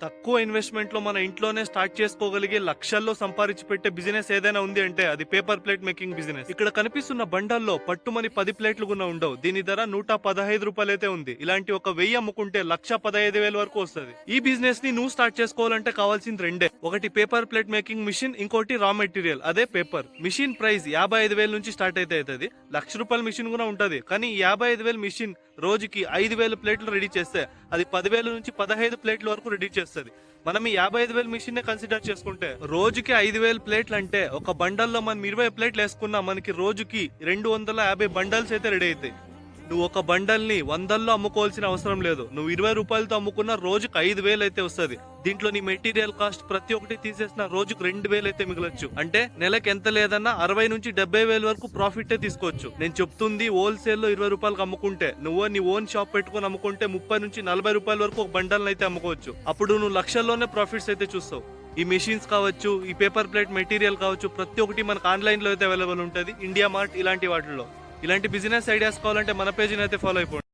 తక్కువ ఇన్వెస్ట్మెంట్ లో మన ఇంట్లోనే స్టార్ట్ చేసుకోగలిగే లక్షల్లో సంపాదించి పెట్టే బిజినెస్ ఏదైనా ఉంది అంటే అది పేపర్ ప్లేట్ మేకింగ్ బిజినెస్. ఇక్కడ కనిపిస్తున్న బండల్లో పట్టుమని 10 ప్లేట్లు కూడా ఉండవు. దీని ధర 115 రూపాయలు అయితే ఉంది. ఇలాంటి ఒక 1000 అమ్ముకుంటే 1,15,000 వరకు వస్తుంది. ఈ బిజినెస్ ని నువ్వు స్టార్ట్ చేసుకోవాలంటే కావాల్సింది రెండే. ఒకటి పేపర్ ప్లేట్ మేకింగ్ మిషన్, ఇంకోటి రా మెటీరియల్ అదే పేపర్. మిషన్ ప్రైస్ 55,000 నుంచి స్టార్ట్ అయితే అవుతుంది. ₹1,00,000 మిషన్ కూడా ఉంటది. కానీ 55,000 మిషన్ రోజుకి 5,000 ప్లేట్లు రెడీ చేస్తే అది 10,000 నుంచి 15 ప్లేట్ల వరకు రెడీ చేస్తుంది. మనం ఈ 55,000 మిషన్ కన్సిడర్ చేసుకుంటే రోజుకి 5,000 ప్లేట్లు అంటే ఒక బండల్లో మనం 20 ప్లేట్లు వేసుకున్నా మనకి రోజుకి 250 బండల్స్ అయితే రెడీ అవుతాయి. నువ్వు ఒక బండల్ ని 100లో అమ్ముకోవాల్సిన అవసరం లేదు. నువ్వు 20 రూపాయలతో అమ్ముకున్న రోజుకి 5,000 అయితే వస్తుంది. దీంట్లో నీ మెటీరియల్ కాస్ట్ ప్రతి ఒక్కటి తీసేసిన రోజుకు 2,000 అయితే మిగలొచ్చు. అంటే నెలకు ఎంత లేదన్నా 60 నుంచి 70,000 వరకు ప్రాఫిట్ తీసుకోవచ్చు. నేను చెప్తుంది హోల్సేల్ లో 20 రూపాయలకు అమ్ముకుంటే, నువ్వు నీ ఓన్ షాప్ పెట్టుకుని అమ్ముకుంటే 30 నుంచి 40 రూపాయల వరకు ఒక బండల్ అయితే అమ్ముకోవచ్చు. అప్పుడు నువ్వు లక్షల్లోనే ప్రాఫిట్స్ అయితే చూస్తావు. ఈ మెషిన్స్ కావచ్చు, ఈ పేపర్ ప్లేట్ మెటీరియల్ కావచ్చు, ప్రతి ఒక్కటి మనకు ఆన్లైన్ లో అయితే అవైలబుల్ ఉంటుంది. ఇండియా మార్ట్ ఇలాంటి వాటిల్లో. ఇలాంటి బిజినెస్ ఐడియాస్ కావాలంటే మన పేజీని అయితే ఫాలో అయిపోండి.